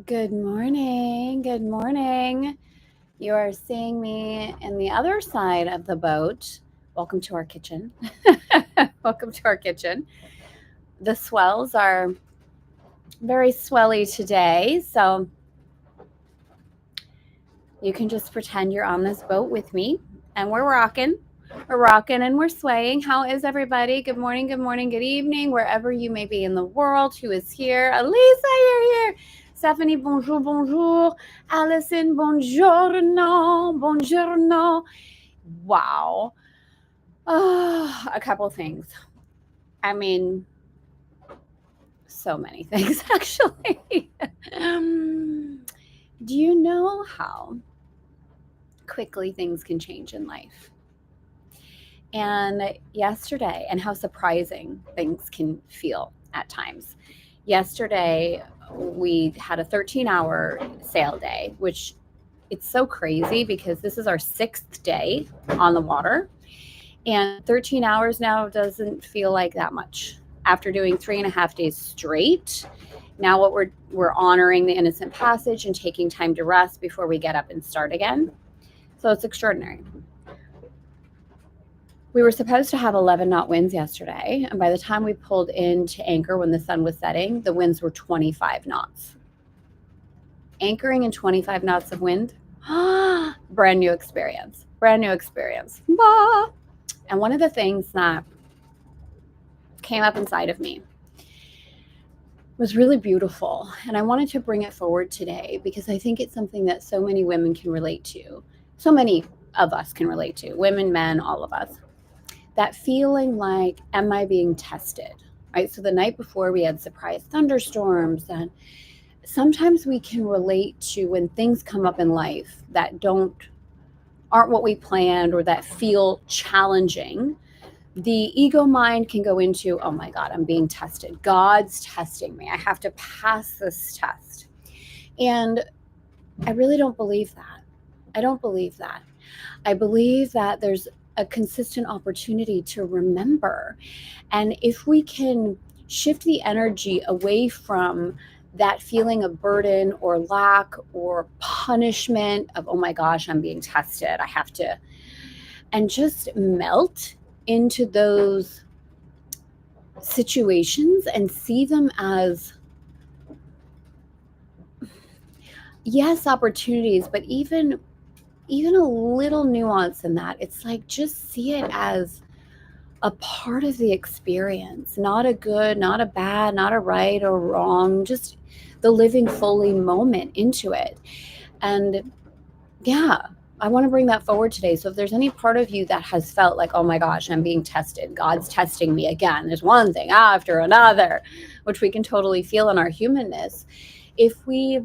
Good morning. Good morning. You are seeing me in the other side of the boat. Welcome to our kitchen. Welcome to our kitchen. The swells are very swelly today, so you can just pretend you're on this boat with me and we're rocking. We're rocking and we're swaying. How is everybody? Good morning, good evening, wherever you may be in the world. Who is here? Elisa, you're here. Stephanie, bonjour, bonjour. Allison, buongiorno, buongiorno. Wow. Oh, a couple things. I mean, so many things, actually. Do you know how quickly things can change in life? And yesterday, and how surprising things can feel at times. Yesterday, we had a 13-hour sail day, which it's so crazy because this is our 6th day on the water. And 13 hours now doesn't feel like that much. After doing 3.5 days straight, now what we're honoring the innocent passage and taking time to rest before we get up and start again. So it's extraordinary. We were supposed to have 11 knot winds yesterday, and by the time we pulled into anchor when the sun was setting, the winds were 25 knots. Anchoring in 25 knots of wind, brand new experience. Brand new experience. And one of the things that came up inside of me was really beautiful, and I wanted to bring it forward today because I think it's something that so many women can relate to. So many of us can relate to, women, men, all of us. That feeling like, am I being tested? Right? So the night before we had surprise thunderstorms, and sometimes we can relate to when things come up in life that aren't what we planned or that feel challenging. The ego mind can go into, oh my God, I'm being tested. God's testing me. I have to pass this test. And I really don't believe that. I don't believe that. I believe that there's a consistent opportunity to remember. And if we can shift the energy away from that feeling of burden or lack or punishment of, oh my gosh, I'm being tested, I have to, and just melt into those situations and see them as, yes, opportunities, but even a little nuance in that. It's like, just see it as a part of the experience, not a good, not a bad, not a right or wrong, just the living fully moment into it. And yeah, I want to bring that forward today. So if there's any part of you that has felt like, oh my gosh, I'm being tested, God's testing me again, there's one thing after another, which we can totally feel in our humanness. If we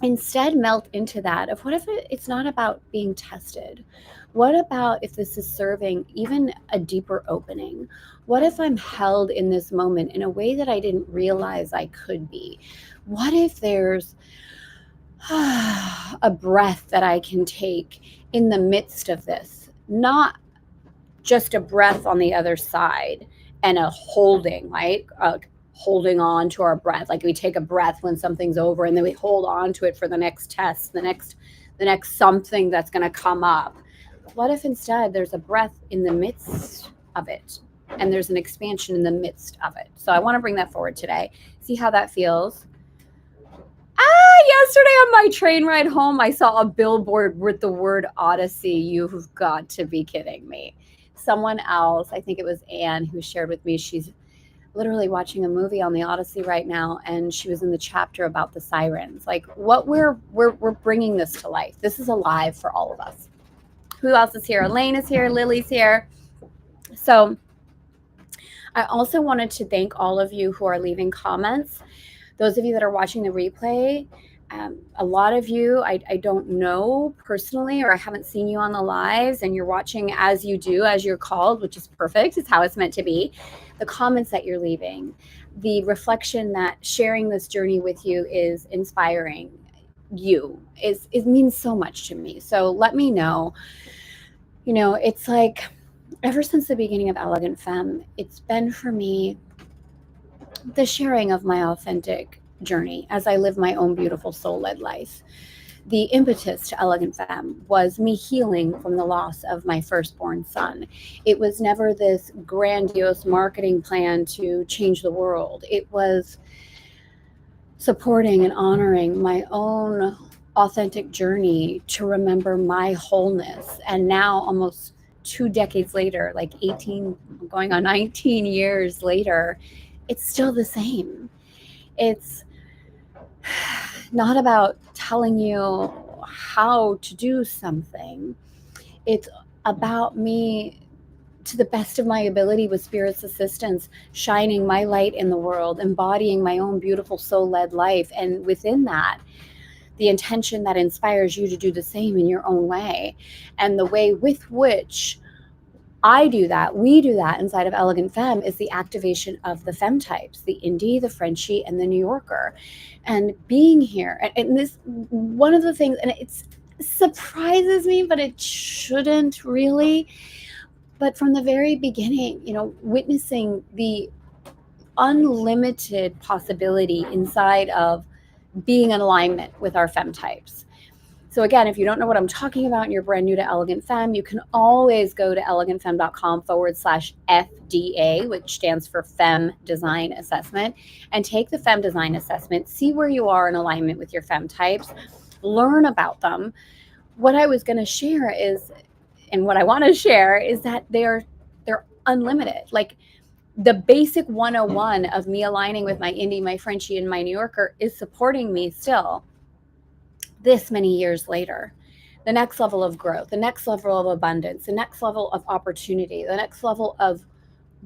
instead melt into that of, what if it's not about being tested? What about if this is serving even a deeper opening? What if I'm held in this moment in a way that I didn't realize I could be? What if there's a breath that I can take in the midst of this? Not just a breath on the other side and a holding, right? Holding on to our breath. Like we take a breath when something's over and then we hold on to it for the next test, the next something that's going to come up. What if instead there's a breath in the midst of it and there's an expansion in the midst of it? So I want to bring that forward today. See how that feels. Yesterday on my train ride home, I saw a billboard with the word Odyssey. You've got to be kidding me. Someone else, I think it was Anne, who shared with me, she's literally watching a movie on the Odyssey right now, and she was in the chapter about the sirens. Like, what we're bringing this to life. This is alive for all of us. Who else is here? Elaine is here. Lily's here. So I also wanted to thank all of you who are leaving comments. Those of you that are watching the replay, a lot of you I don't know personally, or I haven't seen you on the lives, and you're watching as you do, as you're called, which is perfect. It's how it's meant to be. The comments that you're leaving, the reflection that sharing this journey with you is inspiring you, it means so much to me. So let me know. It's like, ever since the beginning of Elegant Femme, it's been for me the sharing of my authentic journey, as I live my own beautiful soul-led life. The impetus to Elegant Femme was me healing from the loss of my firstborn son. It was never this grandiose marketing plan to change the world. It was supporting and honoring my own authentic journey to remember my wholeness. And now, almost 2 decades later, like 18, going on 19 years later, it's still the same. It's not about telling you how to do something. It's about me, to the best of my ability with Spirit's assistance, shining my light in the world, embodying my own beautiful soul-led life. And within that, the intention that inspires you to do the same in your own way. And the way with which I do that, we do that inside of Elegant Femme, is the activation of the femme types, the indie, the Frenchie, and the New Yorker. And being here, and this, one of the things, and it surprises me, but it shouldn't really, but from the very beginning, witnessing the unlimited possibility inside of being in alignment with our femme types. So again, if you don't know what I'm talking about and you're brand new to Elegant Femme, you can always go to elegantfemme.com/FDA, which stands for Femme Design Assessment, and take the Femme Design Assessment, see where you are in alignment with your femme types, learn about them. What I was going to share is, and what I want to share is that they're unlimited. Like, the basic 101 of me aligning with my indie, my Frenchie, and my New Yorker is supporting me still this many years later. The next level of growth, the next level of abundance, the next level of opportunity, the next level of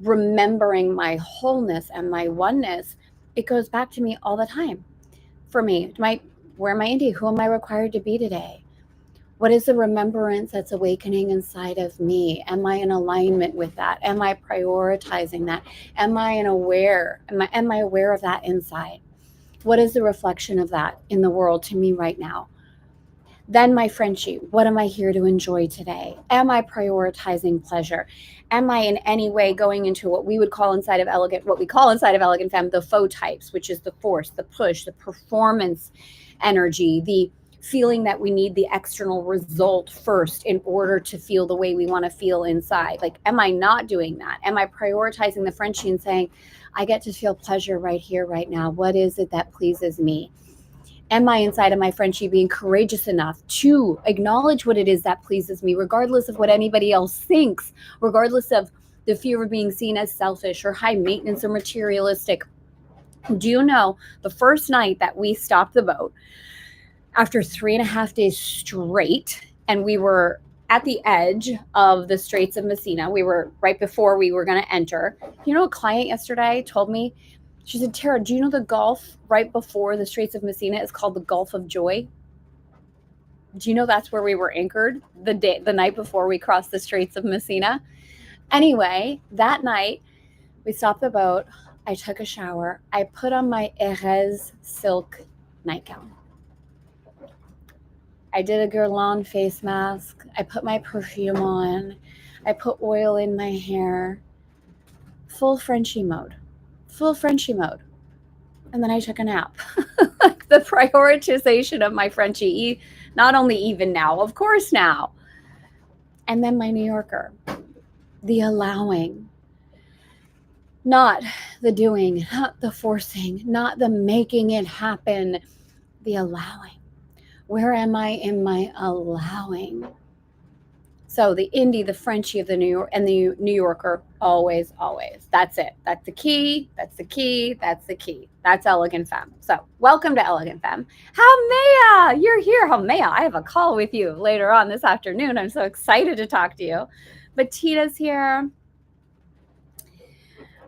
remembering my wholeness and my oneness, it goes back to me all the time. For me, where am I indie? Who am I required to be today? What is the remembrance that's awakening inside of me? Am I in alignment with that? Am I prioritizing that? Am I aware of that inside? What is the reflection of that in the world to me right now? Then my Frenchie, what am I here to enjoy today? Am I prioritizing pleasure? Am I in any way going into what we call inside of Elegant Femme, the faux types, which is the force, the push, the performance energy, the feeling that we need the external result first in order to feel the way we want to feel inside? Like, am I not doing that? Am I prioritizing the Frenchie and saying, I get to feel pleasure right here, right now? What is it that pleases me? Am I inside of my Frenchie being courageous enough to acknowledge what it is that pleases me, regardless of what anybody else thinks, regardless of the fear of being seen as selfish or high maintenance or materialistic? Do you know, the first night that we stopped the boat, after 3.5 days straight, and we were at the edge of the Straits of Messina, we were right before we were going to enter. A client yesterday told me, she said, Tara, do you know the Gulf right before the Straits of Messina is called the Gulf of Joy? Do you know that's where we were anchored the night before we crossed the Straits of Messina? Anyway, that night, we stopped the boat. I took a shower. I put on my Erez silk nightgown. I did a Guerlain face mask. I put my perfume on. I put oil in my hair. Full Frenchie mode. And then I took a nap. The prioritization of my Frenchie, not only even now, of course now. And then my New Yorker. The allowing. Not the doing, not the forcing, not the making it happen. The allowing. Where am I in my allowing? So the indie, the Frenchie of the New York, and the New Yorker, always, always. That's it. That's the key. That's the key. That's the key. That's Elegant Femme. So welcome to Elegant Femme. Haumea, you're here. Haumea, I have a call with you later on this afternoon. I'm so excited to talk to you. But Tina's here.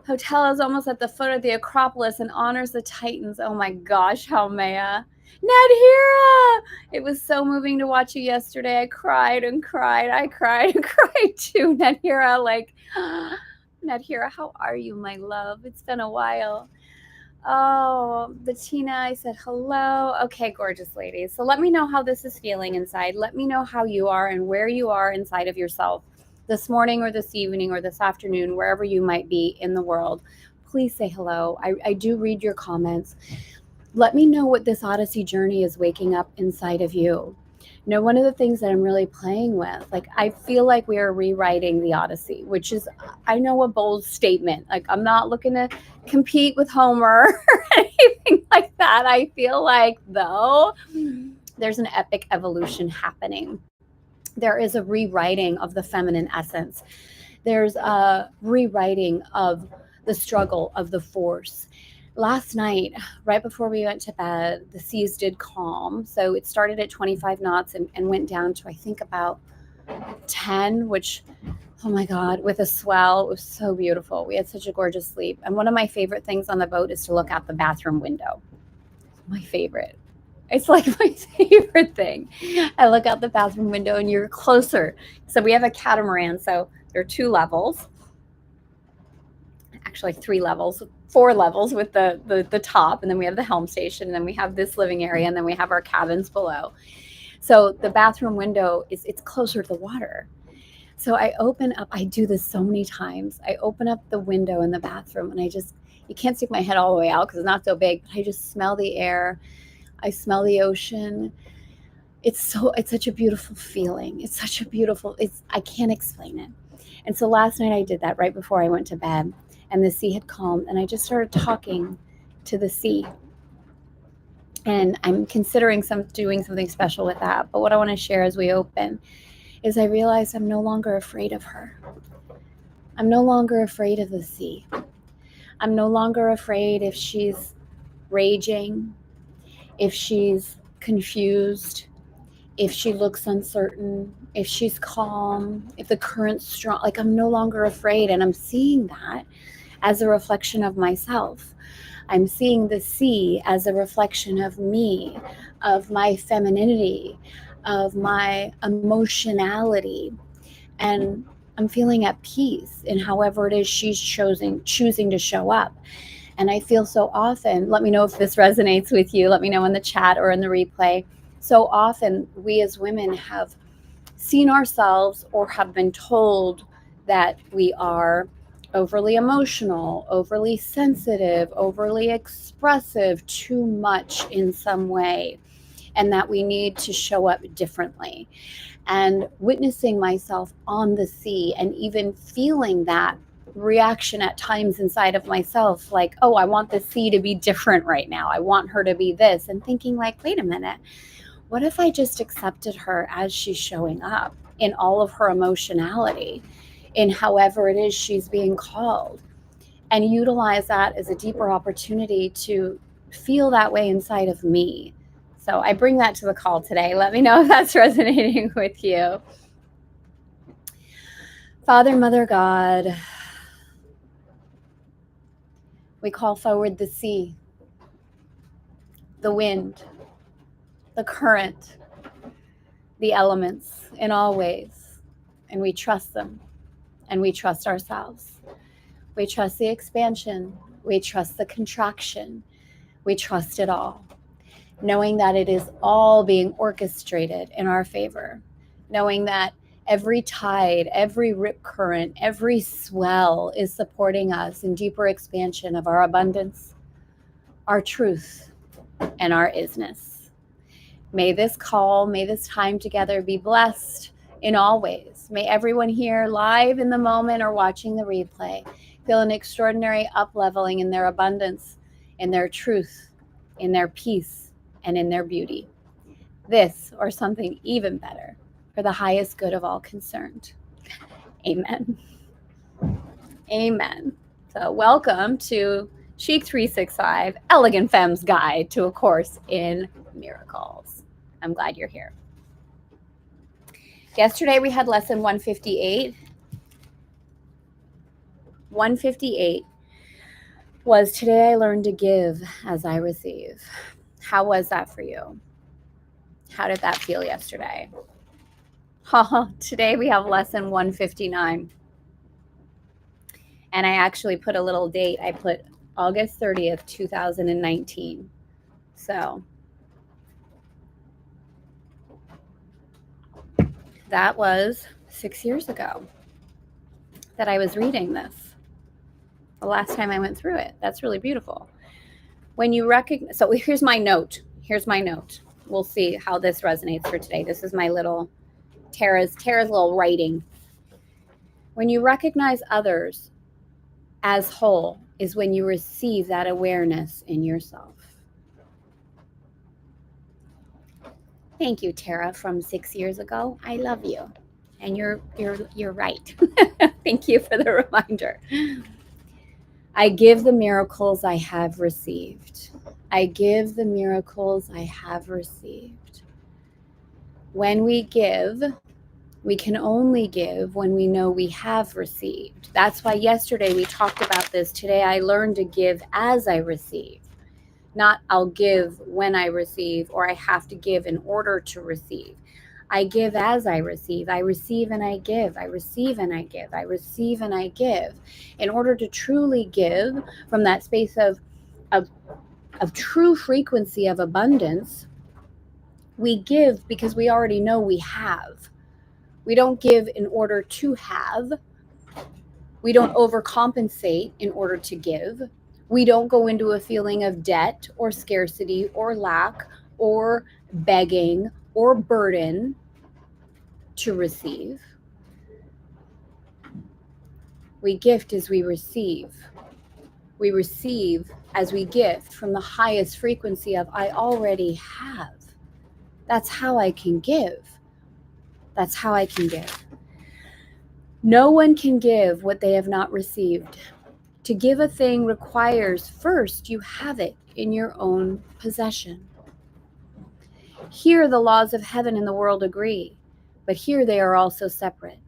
Hotel is almost at the foot of the Acropolis and honors the Titans. Oh my gosh, Haumea. Nadhira! It was so moving to watch you yesterday. I cried and cried. I cried and cried too, Nadhira. Like, Nadhira, how are you, my love? It's been a while. Oh, Bettina, I said hello. Okay, gorgeous ladies. So let me know how this is feeling inside. Let me know how you are and where you are inside of yourself this morning or this evening or this afternoon, wherever you might be in the world. Please say hello. I do read your comments. Let me know what this Odyssey journey is waking up inside of you. One of the things that I'm really playing with, like, I feel like we are rewriting the Odyssey, which is, I know, a bold statement. Like, I'm not looking to compete with Homer or anything like that. I feel like, though, there's an epic evolution happening. There is a rewriting of the feminine essence. There's a rewriting of the struggle of the force. Last night, right before we went to bed, the seas did calm. So it started at 25 knots and went down to, I think, about 10, which, oh my God, with a swell. It was so beautiful. We had such a gorgeous sleep. And one of my favorite things on the boat is to look out the bathroom window. My favorite. It's like my favorite thing. I look out the bathroom window and you're closer. So we have a catamaran. So there are 2 levels, actually 3 levels, 4 levels with the top. And then we have the helm station. And then we have this living area. And then we have our cabins below. So the bathroom window it's closer to the water. So I open up, I do this so many times. I open up the window in the bathroom and you can't stick my head all the way out because it's not so big, but I just smell the air. I smell the ocean. It's such a beautiful feeling. I can't explain it. And so last night I did that right before I went to bed, and the sea had calmed, and I just started talking to the sea. And I'm considering doing something special with that. But what I want to share as we open is I realized I'm no longer afraid of her. I'm no longer afraid of the sea. I'm no longer afraid if she's raging, if she's confused, if she looks uncertain, if she's calm, if the current's strong. Like, I'm no longer afraid. And I'm seeing that as a reflection of myself. I'm seeing the sea as a reflection of me, of my femininity, of my emotionality. And I'm feeling at peace in however it is she's choosing to show up. And I feel so often, let me know if this resonates with you. Let me know in the chat or in the replay. So often we as women have seen ourselves or have been told that we are overly emotional, overly sensitive, overly expressive, too much in some way, and that we need to show up differently. And witnessing myself on the sea and even feeling that reaction at times inside of myself, like, oh, I want the sea to be different right now. I want her to be this. And thinking, like, wait a minute, what if I just accepted her as she's showing up in all of her emotionality, in however it is she's being called, and utilize that as a deeper opportunity to feel that way inside of me? So I bring that to the call today. Let me know if that's resonating with you. Father, Mother, God, we call forward the sea, the wind, the current, the elements in all ways, and we trust them, and we trust ourselves. We trust the expansion. We trust the contraction. We trust it all, knowing that it is all being orchestrated in our favor, knowing that every tide, every rip current, every swell is supporting us in deeper expansion of our abundance, our truth, and our isness. May this call, may this time together be blessed in all ways. May everyone here live in the moment or watching the replay feel an extraordinary up-leveling in their abundance, in their truth, in their peace, and in their beauty. This, or something even better, for the highest good of all concerned. Amen. Amen. So welcome to Chic 365, Elegant Femme's Guide to A Course in Miracles. I'm glad you're here. Yesterday we had lesson 158. 158 was today I learned to give as I receive. How was that for you? How did that feel yesterday? Today we have lesson 159. And I actually put a little date. I put August 30th, 2019. So that was 6 years ago that I was reading this. The last time I went through it. That's really beautiful. When you recognize, so here's my note. Here's my note. We'll see how this resonates for today. This is my little Tara's little writing. When you recognize others as whole is when you receive that awareness in yourself. Thank you, Tara, from 6 years ago. I love you. And you're right. Thank you for the reminder. I give the miracles I have received. I give the miracles I have received. When we give, we can only give when we know we have received. That's why yesterday we talked about this. Today I learned to give as I receive. Not I'll give when I receive, or I have to give in order to receive. I give as I receive. I receive and I give. I receive and I give. I receive and I give. In order to truly give from that space of true frequency of abundance, we give because we already know we have. We don't give in order to have. We don't overcompensate in order to give. We don't go into a feeling of debt or scarcity or lack or begging or burden to receive. We gift as we receive. We receive as we gift from the highest frequency of I already have. That's how I can give. That's how I can give. No one can give what they have not received. To give a thing requires first you have it in your own possession. Here the laws of heaven and the world agree, but here they are also separate.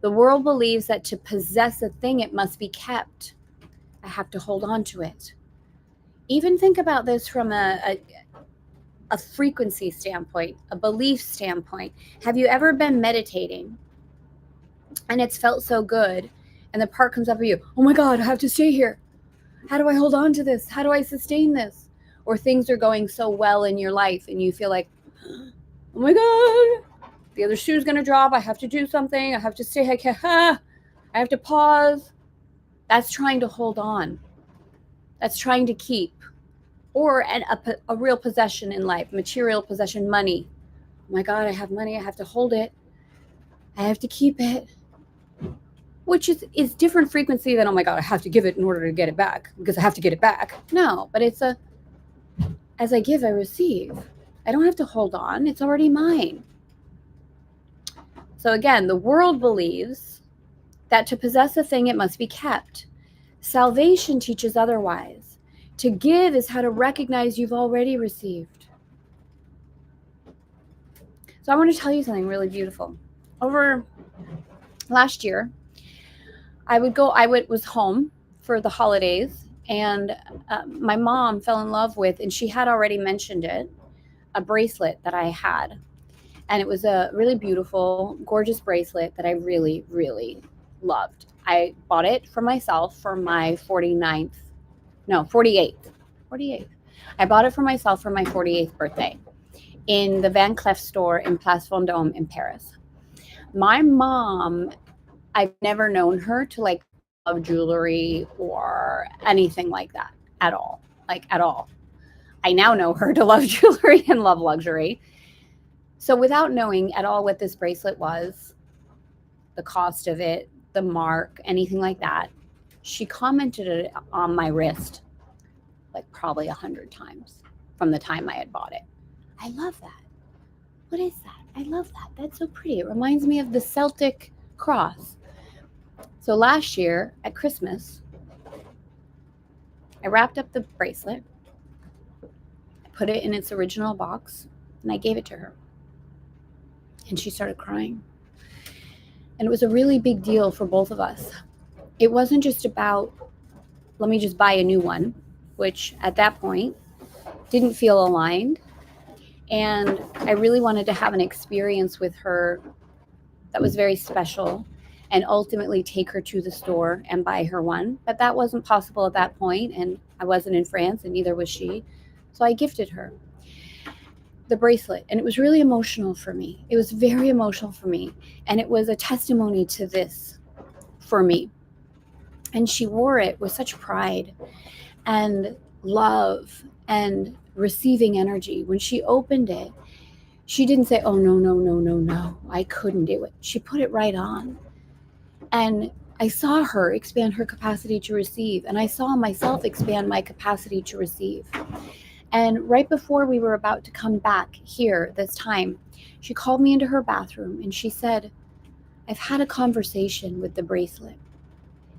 The world believes that to possess a thing it must be kept. I have to hold on to it. Even think about this from a frequency standpoint, a belief standpoint. Have you ever been meditating and it's felt so good and the part comes up for you, oh my God, I have to stay here. How do I hold on to this? How do I sustain this? Or things are going so well in your life and you feel like, oh my God, the other shoe's going to drop. I have to do something. I have to stay. I have to pause. That's trying to hold on. That's trying to keep. Or a real possession in life, material possession, money. Oh my God, I have money. I have to hold it. I have to keep it. Which is different frequency than, oh my God, I have to give it in order to get it back because I have to get it back. No, but it's as I give, I receive. I don't have to hold on. It's already mine. So again, the world believes that to possess a thing, it must be kept. Salvation teaches otherwise. To give is how to recognize you've already received. So I want to tell you something really beautiful. Over last year, I was home for the holidays, and my mom fell in love with, and she had already mentioned it, a bracelet that I had. And it was a really beautiful, gorgeous bracelet that I really, really loved. I bought it for myself for my 48th. I bought it for myself for my 48th birthday in the Van Cleef store in Place Vendôme in Paris. My mom, I've never known her to like love jewelry or anything like that at all. Like at all. I now know her to love jewelry and love luxury. So without knowing at all what this bracelet was, the cost of it, the mark, anything like that, she commented it on my wrist like probably 100 times from the time I had bought it. I love that. What is that? I love that. That's so pretty. It reminds me of the Celtic cross. So last year at Christmas, I wrapped up the bracelet, I put it in its original box, and I gave it to her. And she started crying. And it was a really big deal for both of us. It wasn't just about, let me just buy a new one, which at that point didn't feel aligned. And I really wanted to have an experience with her that was very special and ultimately take her to the store and buy her one. But that wasn't possible at that point, and I wasn't in France, and neither was she. So I gifted her the bracelet, and it was really emotional for me. It was very emotional for me, and it was a testimony to this for me. And she wore it with such pride. And love and receiving energy. When she opened it, she didn't say, oh, no, no, no, no, no, I couldn't do it. She put it right on. And I saw her expand her capacity to receive, and I saw myself expand my capacity to receive. And right before we were about to come back here this time, she called me into her bathroom and she said, I've had a conversation with the bracelet.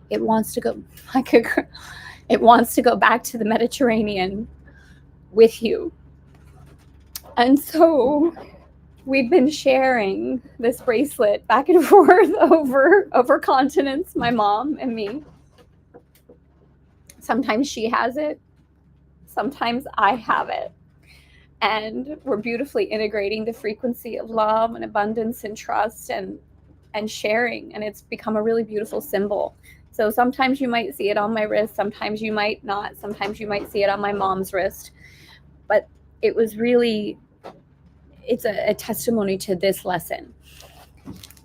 It wants to go like it wants to go back to the Mediterranean with you. And so we've been sharing this bracelet back and forth over continents, my mom and me. Sometimes she has it, sometimes I have it. And we're beautifully integrating the frequency of love and abundance and trust and sharing, and it's become a really beautiful symbol. So sometimes you might see it on my wrist, sometimes you might not, sometimes you might see it on my mom's wrist, but it was really, it's a testimony to this lesson.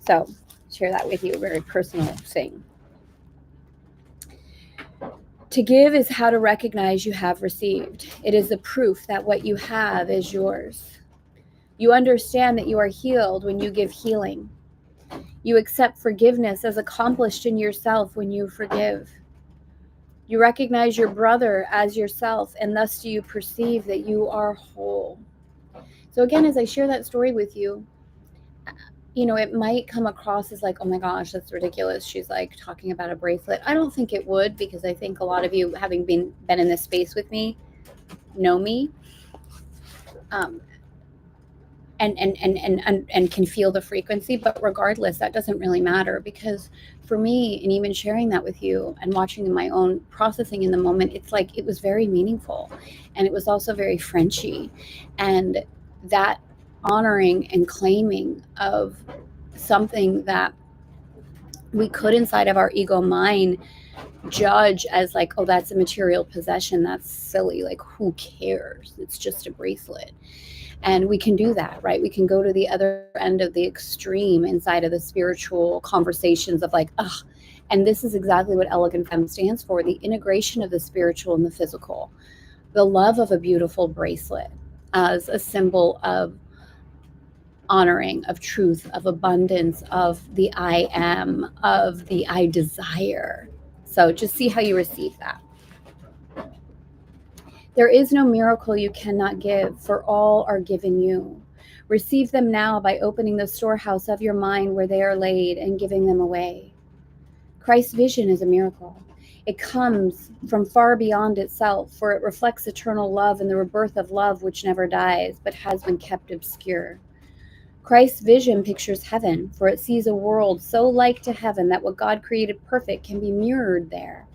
So share that with you, a very personal thing. To give is how to recognize you have received. It is the proof that what you have is yours. You understand that you are healed when you give healing. You accept forgiveness as accomplished in yourself when you forgive. You recognize your brother as yourself, and thus do you perceive that you are whole. So again, as I share that story with you, it might come across as like, oh my gosh, that's ridiculous. She's like talking about a bracelet. I don't think it would, because I think a lot of you, having been in this space with me, know me. And can feel the frequency, but regardless, that doesn't really matter, because for me, and even sharing that with you and watching my own processing in the moment, it's like it was very meaningful, and it was also very Frenchy, and that honoring and claiming of something that we could inside of our ego mind judge as like, oh, that's a material possession, that's silly, like who cares, it's just a bracelet. And we can do that, right? We can go to the other end of the extreme inside of the spiritual conversations of like, ugh. And this is exactly what Elegant Femme stands for, the integration of the spiritual and the physical. The love of a beautiful bracelet as a symbol of honoring, of truth, of abundance, of the I am, of the I desire. So just see how you receive that. There is no miracle you cannot give, for all are given you. Receive them now by opening the storehouse of your mind where they are laid and giving them away. Christ's vision is a miracle. It comes from far beyond itself, for it reflects eternal love and the rebirth of love which never dies, but has been kept obscure. Christ's vision pictures heaven, for it sees a world so like to heaven that what God created perfect can be mirrored there.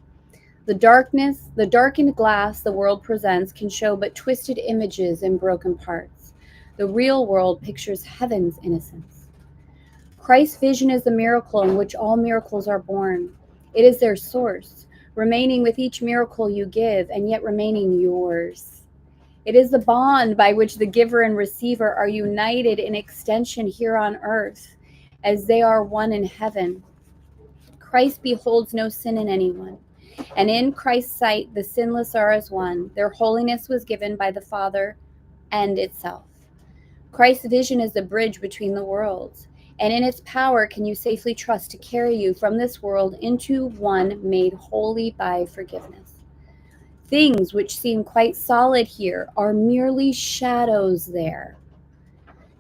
The darkened glass the world presents can show but twisted images and broken parts. The real world pictures heaven's innocence. Christ's vision is the miracle in which all miracles are born. It is their source, remaining with each miracle you give, and yet remaining yours. It is the bond by which the giver and receiver are united in extension here on earth, as they are one in heaven. Christ beholds no sin in anyone. And in Christ's sight, the sinless are as one. Their holiness was given by the Father and itself. Christ's vision is the bridge between the worlds, and in its power can you safely trust to carry you from this world into one made holy by forgiveness. Things which seem quite solid here are merely shadows there.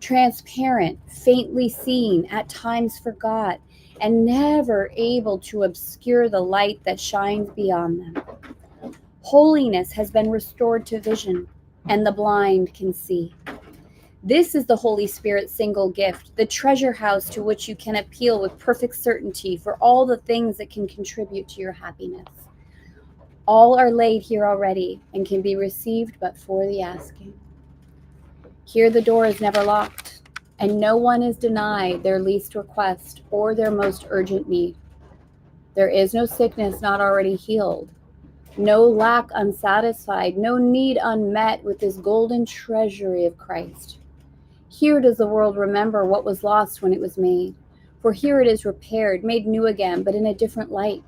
Transparent, faintly seen, at times forgot, and never able to obscure the light that shines beyond them. Holiness has been restored to vision, and the blind can see. This is the Holy Spirit's single gift, the treasure house to which you can appeal with perfect certainty for all the things that can contribute to your happiness. All are laid here already and can be received but for the asking. Here the door is never locked, and no one is denied their least request or their most urgent need. There is no sickness not already healed, no lack unsatisfied, no need unmet with this golden treasury of Christ. Here does the world remember what was lost when it was made, for here it is repaired, made new again, but in a different light.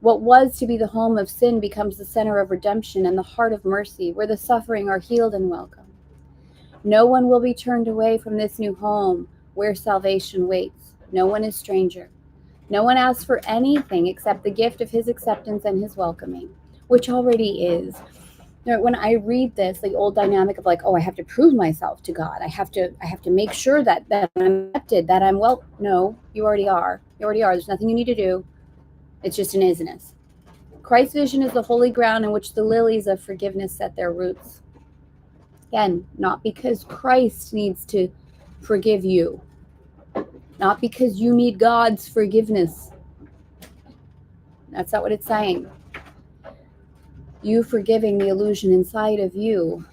What was to be the home of sin becomes the center of redemption and the heart of mercy, where the suffering are healed and welcome. No one will be turned away from this new home where salvation waits. No one is stranger. No one asks for anything except the gift of his acceptance and his welcoming, which already is. When I read this, the old dynamic of like, oh, I have to prove myself to God. I have to make sure that I'm accepted, that I'm well. No, you already are. You already are. There's nothing you need to do. It's just an isness. Christ's vision is the holy ground in which the lilies of forgiveness set their roots. Again, not because Christ needs to forgive you, not because you need God's forgiveness. That's not what it's saying. You forgiving the illusion inside of you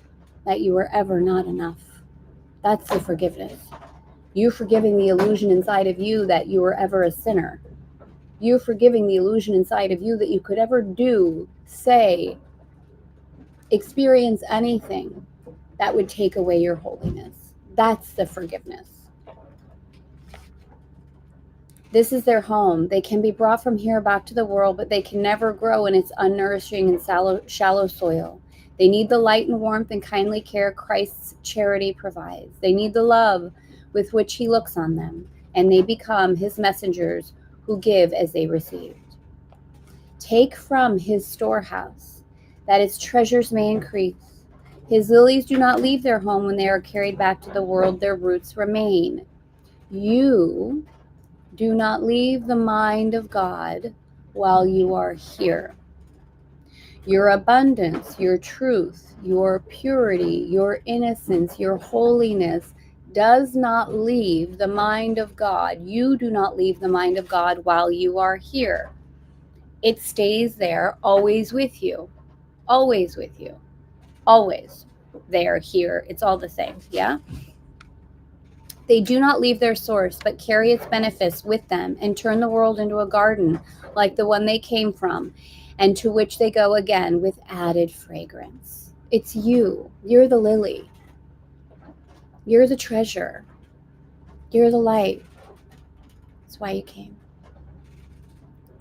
that you were ever not enough. That's the forgiveness. You forgiving the illusion inside of you that you were ever a sinner. You forgiving the illusion inside of you that you could ever do, say, experience anything that would take away your holiness. That's the forgiveness. This is their home. They can be brought from here back to the world, but they can never grow in its unnourishing and shallow soil. They need the light and warmth and kindly care Christ's charity provides. They need the love with which he looks on them, and they become his messengers who give as they received. Take from his storehouse, that its treasures may increase. His lilies do not leave their home when they are carried back to the world. Their roots remain. You do not leave the mind of God while you are here. Your abundance, your truth, your purity, your innocence, your holiness does not leave the mind of God. You do not leave the mind of God while you are here. It stays there, always with you. Always with you. Always there, here. It's all the same. Yeah? They do not leave their source, but carry its benefits with them and turn the world into a garden like the one they came from, and to which they go again with added fragrance. It's you. You're the lily. You're the treasure. You're the light. That's why you came.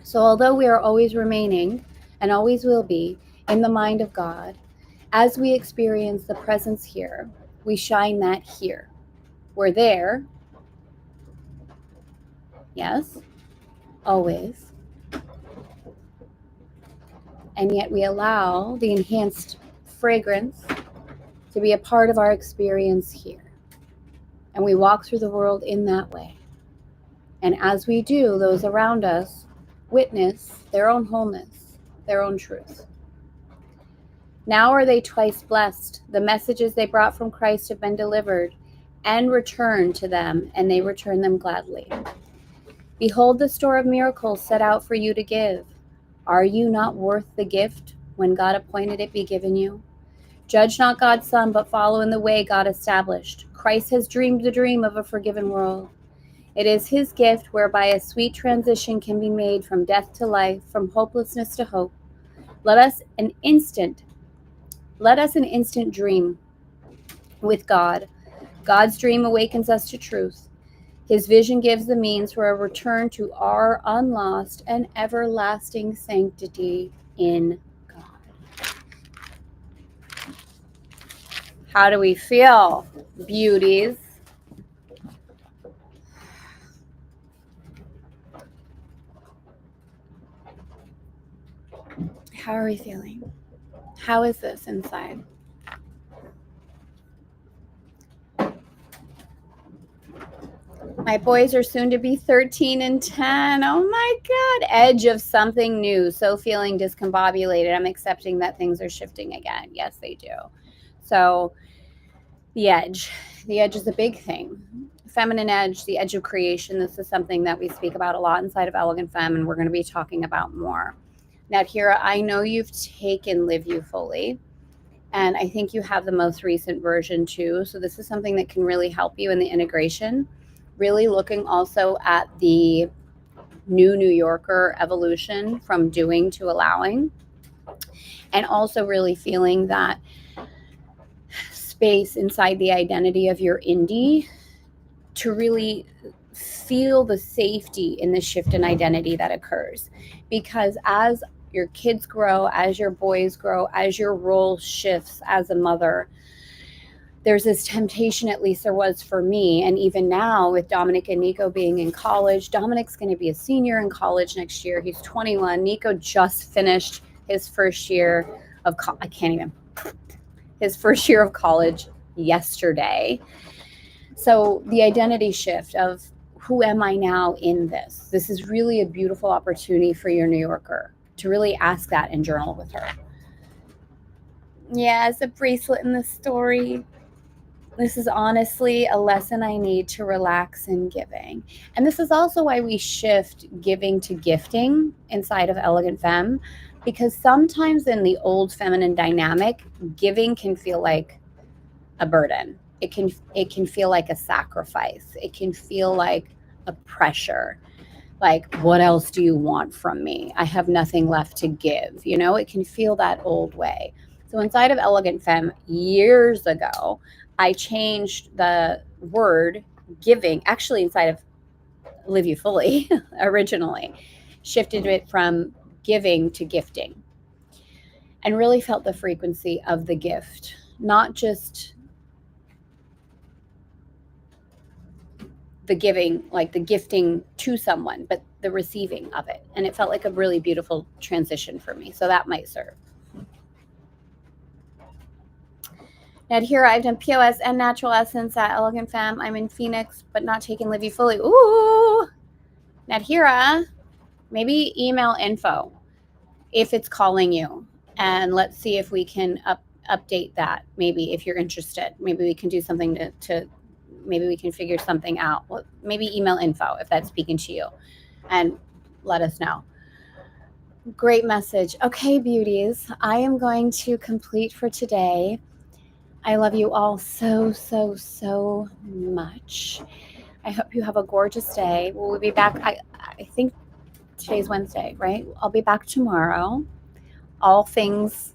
So although we are always remaining, and always will be, in the mind of God, as we experience the presence here, we shine that here. We're there. Yes, always. And yet we allow the enhanced fragrance to be a part of our experience here. And we walk through the world in that way. And as we do, those around us witness their own wholeness, their own truth. Now are they twice blessed. The messages they brought from Christ have been delivered and returned to them, and they return them gladly. Behold the store of miracles set out for you to give. Are you not worth the gift when God appointed it be given you? Judge not God's Son, but follow in the way God established. Christ has dreamed the dream of a forgiven world. It is his gift whereby a sweet transition can be made from death to life, from hopelessness to hope. Let us an instant dream with God. God's dream awakens us to truth. His vision gives the means for a return to our unlost and everlasting sanctity in God. How do we feel, beauties? How are we feeling? How is this inside? My boys are soon to be 13 and 10. Oh my God. Edge of something new. So feeling discombobulated. I'm accepting that things are shifting again. Yes, they do. So the edge. The edge is a big thing. Feminine edge, the edge of creation. This is something that we speak about a lot inside of Elegant Femme, and we're going to be talking about more. Now, Kira, I know you've taken Live You Fully, and I think you have the most recent version too. So this is something that can really help you in the integration. Really looking also at the new New Yorker evolution from doing to allowing, and also really feeling that space inside the identity of your indie to really feel the safety in the shift in identity that occurs. Because as your kids grow, as your boys grow, as your role shifts as a mother, there's this temptation, at least there was for me, and even now with Dominic and Nico being in college. Dominic's going to be a senior in college next year. He's 21. Nico just finished his first year of his first year of college yesterday. So the identity shift of who am I now in this? This is really a beautiful opportunity for your New Yorker to really ask that and journal with her. Yeah, it's a bracelet in the story. This is honestly a lesson I need to relax in giving. And this is also why we shift giving to gifting inside of Elegant Femme, because sometimes in the old feminine dynamic, giving can feel like a burden. It can feel like a sacrifice. It can feel like a pressure. Like, what else do you want from me? I have nothing left to give. You know, it can feel that old way. So inside of Elegant Femme years ago, I changed the word giving, actually inside of Live You Fully originally, shifted it from giving to gifting, and really felt the frequency of the gift, not just the giving, like the gifting to someone, but the receiving of it. And it felt like a really beautiful transition for me. So that might serve. Now here I've done POS and Natural Essence at Elegant Femme. I'm in Phoenix, but not taking Live You Fully. Ooh, Nadhira, maybe email info if it's calling you, and let's see if we can update that. Maybe if you're interested, maybe we can do something to maybe we can figure something out. Well, maybe email info if that's speaking to you, and let us know. Great message. Okay, beauties, I am going to complete for today. I love you all so, so, so much. I hope you have a gorgeous day. We'll be back. I think today's Wednesday, right? I'll be back tomorrow. All things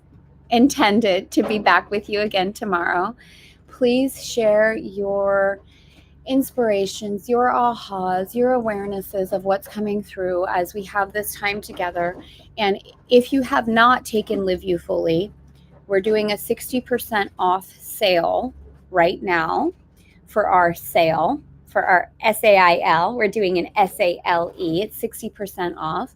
intended to be back with you again tomorrow. Please share your inspirations, your ahas, your awarenesses of what's coming through as we have this time together. And if you have not taken Live You Fully, we're doing a 60% off sale right now for our sale, for our SAIL. We're doing an SALE. It's 60% off.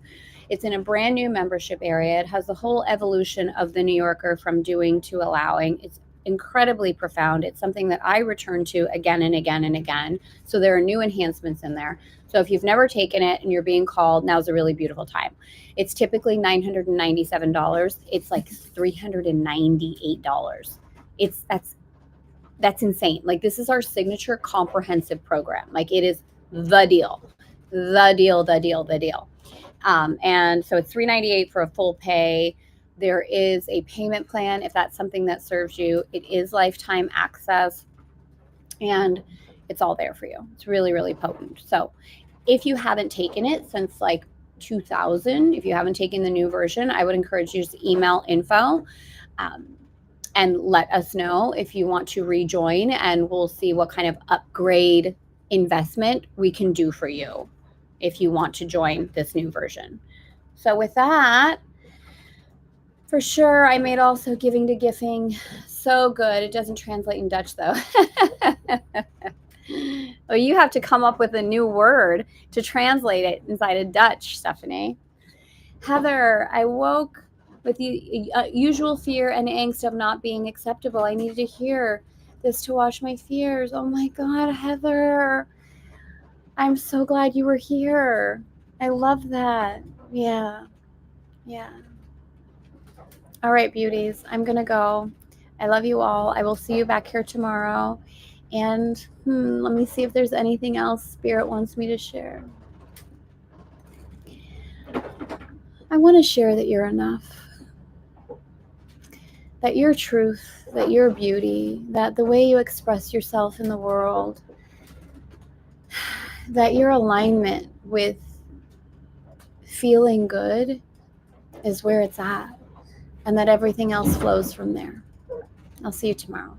It's in a brand new membership area. It has the whole evolution of the New Yorker from doing to allowing. It's incredibly profound. It's something that I return to again and again and again. So there are new enhancements in there. So if you've never taken it and you're being called, now's a really beautiful time. It's typically $997. It's like $398. That's insane. Like, this is our signature comprehensive program. Like, it is the deal. And so it's $398 for a full pay. There is a payment plan if that's something that serves you. It is lifetime access, and it's all there for you. It's really, really potent. So if you haven't taken it since like 2000, if you haven't taken the new version, I would encourage you to email info and let us know if you want to rejoin, and we'll see what kind of upgrade investment we can do for you if you want to join this new version. So with that, for sure, I made also giving to gifting so good. It doesn't translate in Dutch though. Well, you have to come up with a new word to translate it inside of Dutch, Stephanie. Heather, I woke with the usual fear and angst of not being acceptable. I needed to hear this to wash my fears. Oh my God, Heather. I'm so glad you were here. I love that. Yeah. All right, beauties, I'm going to go. I love you all. I will see you back here tomorrow. And let me see if there's anything else Spirit wants me to share. I want to share that you're enough, that your truth, that your beauty, that the way you express yourself in the world, that your alignment with feeling good is where it's at, and that everything else flows from there. I'll see you tomorrow.